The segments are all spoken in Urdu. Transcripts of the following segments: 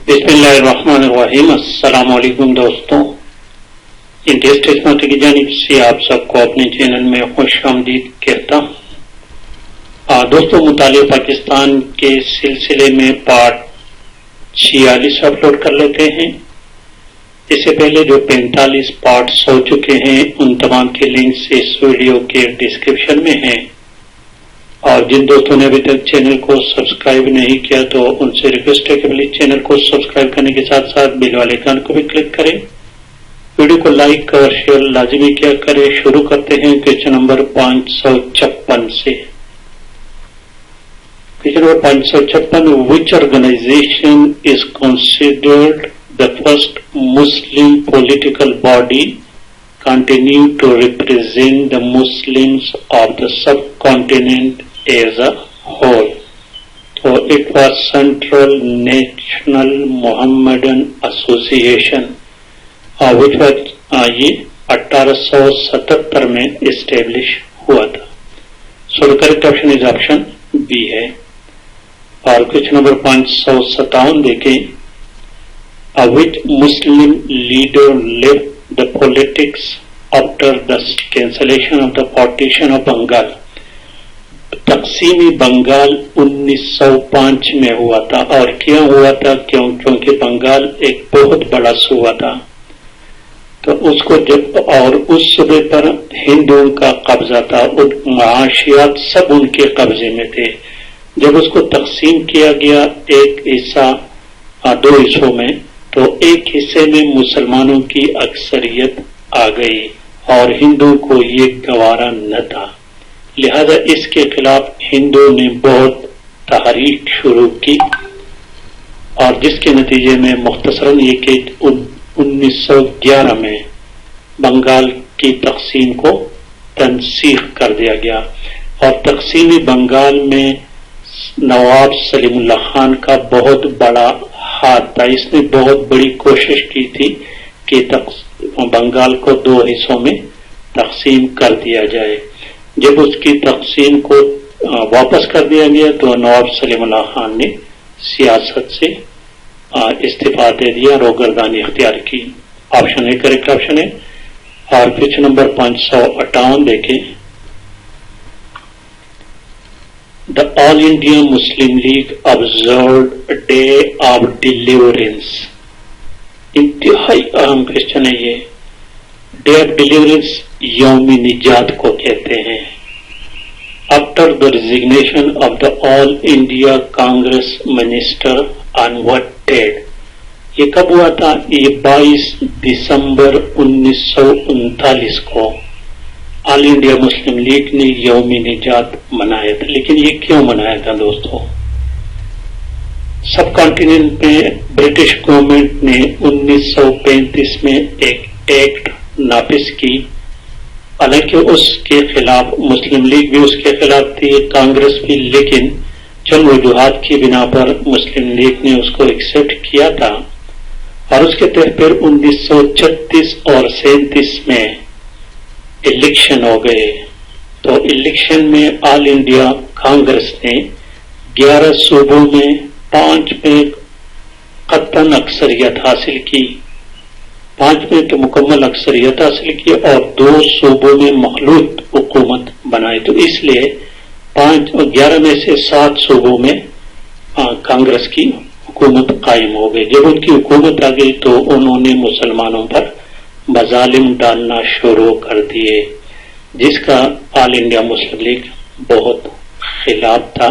بسم اللہ الرحمن الرحیم۔ السلام علیکم دوستوں، انڈیا اسٹیٹ مارکیٹ کی جانب سے آپ سب کو اپنے چینل میں خوش آمدید کہتا ہوں۔ دوستوں، مطالعہ پاکستان کے سلسلے میں پارٹ 46 اپلوڈ کر لیتے ہیں۔ اس سے پہلے جو 45 پارٹس ہو چکے ہیں ان تمام کے لنکس اس ویڈیو کے ڈسکرپشن میں ہیں، اور جن دوستوں نے ابھی تک چینل کو سبسکرائب نہیں کیا تو ان سے ریکویسٹ ہے کہ پلیز چینل کو سبسکرائب کرنے کے ساتھ ساتھ بیل والے آئیکن کو بھی کلک کریں، ویڈیو کو لائک اور شیئر لازمی کیا کریں۔ شروع کرتے ہیں کویشچن نمبر 556 سے۔ Question number 556، which organization is considered the first Muslim political body continue to represent the Muslims of the subcontinent as a whole? So it was Central National Mohammedan Association, which was یہ 1877 میں اسٹیبلش ہوا تھا۔ So the correct option is option B ہے۔ اور کویشچن نمبر 557 دیکھیں، which Muslim leader left the politics after the cancellation of the partition of Bengal؟ تقسیمی Bengal 1905 میں ہوا تھا، اور کیا ہوا تھا؟ کیونکہ بنگال ایک بہت بڑا صوبہ تھا، تو اس کو جب اور اس صوبے پر ہندوؤں کا قبضہ تھا، معاشیات سب ان کے قبضے میں تھے۔ جب اس کو تقسیم کیا گیا ایک حصہ 2 حصوں میں، تو ایک حصے میں مسلمانوں کی اکثریت آ گئی اور ہندوؤں کو یہ گوارا نہ تھا، لہذا اس کے خلاف ہندوؤں نے بہت تحریک شروع کی، اور جس کے نتیجے میں مختصراً یہ کہ 1911 میں بنگال کی تقسیم کو تنسیخ کر دیا گیا۔ اور تقسیمی بنگال میں نواب سلیم اللہ خان کا بہت بڑا ہاتھ تھا، اس نے بہت بڑی کوشش کی تھی کہ بنگال کو 2 حصوں میں تقسیم کر دیا جائے۔ جب اس کی تقسیم کو واپس کر دیا گیا تو نواب سلیم اللہ خان نے سیاست سے استعفیٰ دے دیا، روگردانی اختیار کی۔ آپشن اے کریکٹ آپشن ہے۔ اور کویشچن نمبر 558 دیکھیں، The All India Muslim League observed a day of deliverance۔ انتہائی اہم کویشچن ہے یہ۔ ڈے آف ڈیلیورنس یوم نجات کو کہتے ہیں۔ After the resignation of the all India Congress minister on what date? یہ کب ہوا تھا؟ یہ 22 دسمبر 1939 کو آل انڈیا مسلم لیگ نے یوم نجات منایا تھا۔ لیکن یہ کیوں منایا تھا دوستوں؟ سب کانٹیننٹ میں برٹش گورنمنٹ نے 1935 میں ایک ایکٹ نافذ کی، حالانکہ اس کے خلاف مسلم لیگ بھی اس کے خلاف تھی، کانگریس بھی، لیکن چند وجوہات کی بنا پر مسلم لیگ نے اس کو ایکسپٹ کیا تھا، اور اس کے تحت پھر 1936 اور 37 میں الیکشن ہو گئے۔ تو الیکشن میں آل انڈیا کانگریس نے 11 صوبوں میں 5 میں قطعاً اکثریت حاصل کی، 5 میں تو مکمل اکثریت حاصل کی، اور 2 صوبوں میں مخلوط حکومت بنائی۔ تو اس لیے 11 میں سے 7 صوبوں میں کانگریس کی حکومت قائم ہو گئی۔ جب ان کی حکومت آ گئی تو انہوں نے مسلمانوں پر مظالم ڈالنا شروع کر دیے، جس کا آل انڈیا مسلم لیگ بہت خلاف تھا۔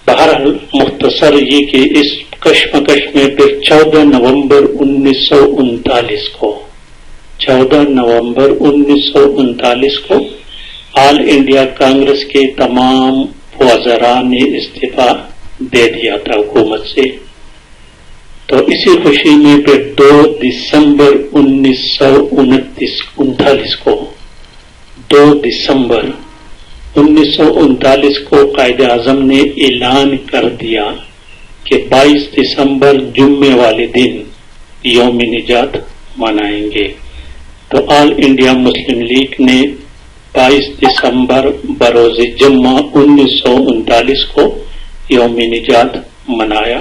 بہرحال مختصر یہ کہ اس کشمکش میں پھر 14 نومبر 1939 کو آل انڈیا کانگریس کے تمام وزراء نے استعفیٰ دے دیا تھا حکومت سے۔ تو اسی خوشی میں پھر 2 دسمبر 1939 کو 2 دسمبر 1939 کو قائد اعظم نے اعلان کر دیا کہ 22 دسمبر جمعے والے دن یوم نجات منائیں گے۔ تو آل انڈیا مسلم لیگ نے 22 دسمبر بروز جمعہ 1939 کو یوم نجات منایا،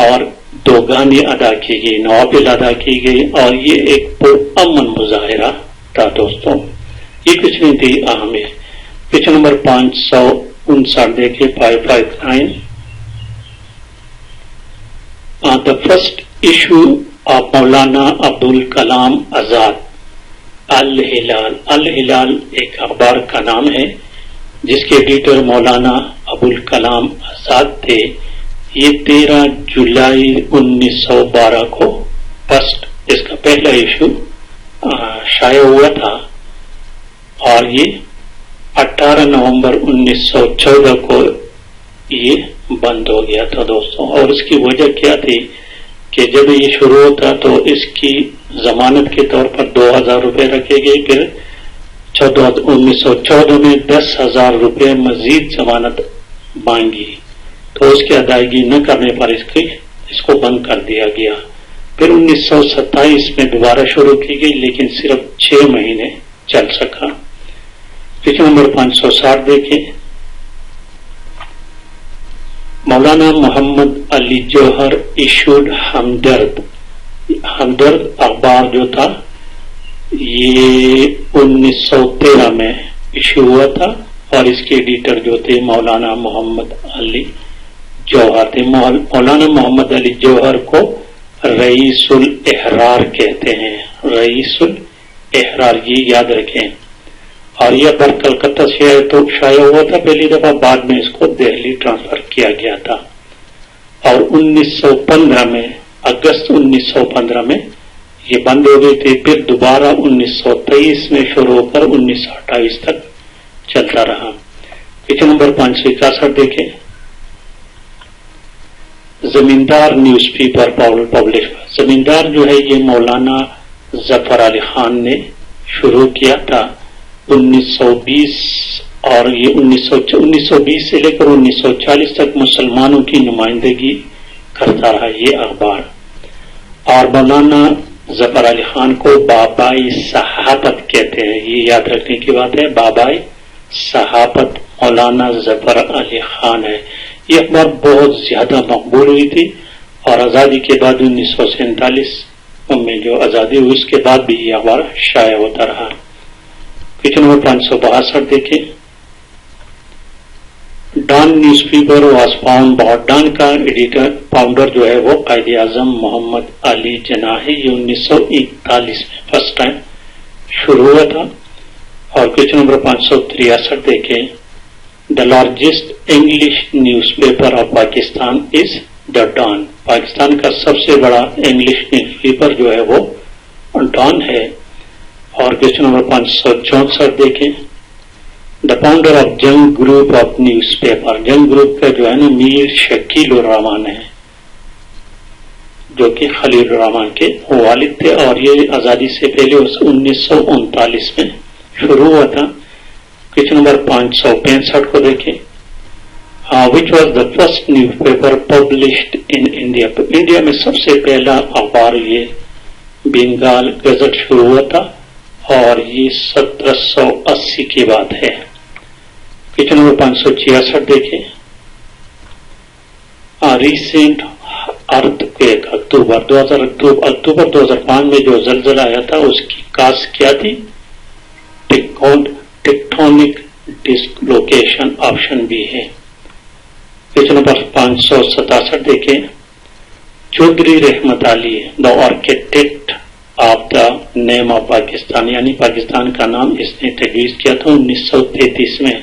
اور 2 گانے ادا کی گئی، نوافل ادا کی گئی، اور یہ ایک پرامن مظاہرہ تھا دوستوں. یہ کچھ نہیں تھی اہم ہے. پیج نمبر 559 دیکھیں 559. The first issue of مولانا عبدال کلام آزاد الہلال. الہلال ایک اخبار کا نام ہے جس کے ایڈیٹر مولانا ابوالکلام آزاد تھے. یہ 13 جولائی 1912 کو اس کا پہلا ایشو شائع ہوا تھا اور یہ 18 نومبر 1914 کو یہ بند ہو گیا تھا دوستوں. اور اس کی وجہ کیا تھی کہ جب یہ شروع ہوتا تو اس کی ضمانت کے طور پر 2000 روپے رکھے گئے، پھر 1914 میں 10,000 روپے مزید ضمانت مانگی تو اس کی ادائیگی نہ کرنے پر اس کو بند کر دیا گیا. پھر 1927 میں دوبارہ شروع کی گئی لیکن صرف 6 مہینے چل سکا. پیج نمبر 560 دیکھیں. مولانا محمد علی جوہر ایشوڈ ہمدرد. ہمدرد اخبار جو تھا یہ 1913 میں ایشو ہوا تھا اور اس کے ایڈیٹر جو تھے مولانا محمد علی جوہر تھے. مولانا محمد علی جوہر کو رئیس الاحرار کہتے ہیں. رئیس الاحرار یہ یاد رکھیں. اور یہ اخبار کلکتہ سے شائع ہوا تھا پہلی دفعہ، بعد میں اس کو دہلی ٹرانسفر کیا گیا تھا. اور 1915 میں اگست 1915 میں یہ بند ہو گئی تھی. پھر دوبارہ 1923 میں شروع ہو کر 1928 تک چلتا رہا. پیج نمبر 561 دیکھیں. زمیندار نیوز پیپر پبلش. زمیندار جو ہے یہ مولانا ظفر علی خان نے شروع کیا تھا 1920 اور یہ 1920 سے لے کر 1940 تک مسلمانوں کی نمائندگی کرتا رہا یہ اخبار. اور مولانا ظفر علی خان کو بابائی صحافت کہتے ہیں. یہ یاد رکھنے کی بات ہے، بابائی صحافت مولانا ظفر علی خان ہے. یہ اخبار بہت زیادہ مقبول ہوئی تھی اور آزادی کے بعد 1947 میں جو آزادی ہوئی اس کے بعد بھی یہ اخبار شائع ہوتا رہا. پیج نمبر 562 دیکھیں. Dawn newspaper was found by. Dawn کا ایڈیٹر فاؤنڈر جو ہے وہ قائد اعظم محمد علی جناح ہے. یہ 1941 میں فرسٹ ٹائم شروع ہوا تھا. اور پیج نمبر 563 دیکھیں. The largest English newspaper of Pakistan is the Dawn. Pakistan کا سب سے بڑا انگلش نیوز پیپر جو ہے وہ ڈان ہے. اور پیج نمبر 564 دیکھیں. دا فاؤنڈر آف جنگ گروپ آف نیوز پیپر. جنگ گروپ کا جو ہے نا میر شکیل الرحمان ہے جو کہ خلیل الرحمان کے والد تھے اور یہ آزادی سے پہلے 1939 میں شروع ہوا تھا. پیج نمبر 565 کو دیکھیں. Which was the first news paper published in India. India میں سب سے پہلا اخبار یہ بنگال گزٹ شروع ہوا تھا اور یہ 1780 کی بات ہے. پیج نمبر 566 دیکھیں. ریسنٹ ارتھ کویک اکتوبر 2005 میں جو زلزلہ آیا تھا اس کی کاز کیا تھی؟ ٹیکٹونک ڈسلوکیشن آپشن بھی ہے. پیج نمبر 567 دیکھیں. Chaudhry Rahmat Ali the architect of the name of Pakistan, یعنی پاکستان کا نام اس نے تجویز کیا تھا 1933 میں.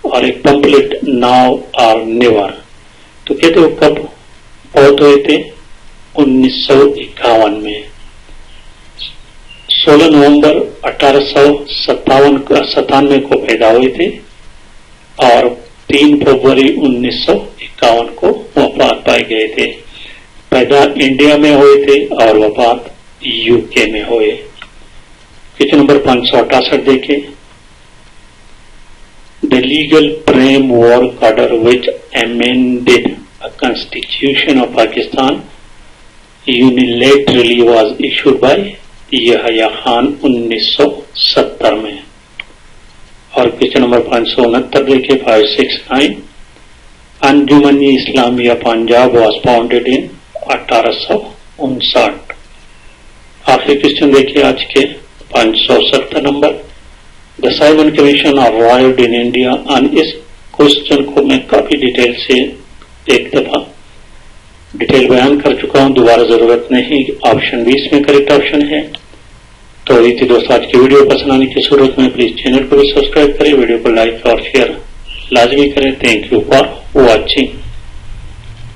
اور ایک پمپلیٹ ناؤ اور نیور. تو کہتے ہو کب بہت ہوئے تھے؟ 1951 میں. 16 نومبر 1897 کو پیدا ہوئے تھے اور 3 فروری 1951 کو وفات پائے گئے تھے. پیدا انڈیا میں ہوئے تھے اور وفات یو کے میں ہوئے. پیج نمبر 568 دیکھیں. The legal framework order which amended a constitution of Pakistan unilaterally was issued by Yahya Khan 1970 میں. اور پیج نمبر 569 دیکھیں 569. Anjuman Islamia Punjab was founded in 1859. آخری کوشچن دیکھیے آج کے 570 number. The Simon Commission arrived in India. اس کوشچن کو میں کافی ڈیٹیل سے ایک دفعہ ڈیٹیل بیان کر چکا ہوں, دوبارہ ضرورت نہیں. آپشن 20 میں کریکٹ آپشن ہے. تو یہ تھی دوست آج کی ویڈیو. پسند آنے کی صورت میں پلیز چینل کو بھی سبسکرائب کریں, ویڈیو کو لائک اور شیئر لازمی کریں. Thank you for watching.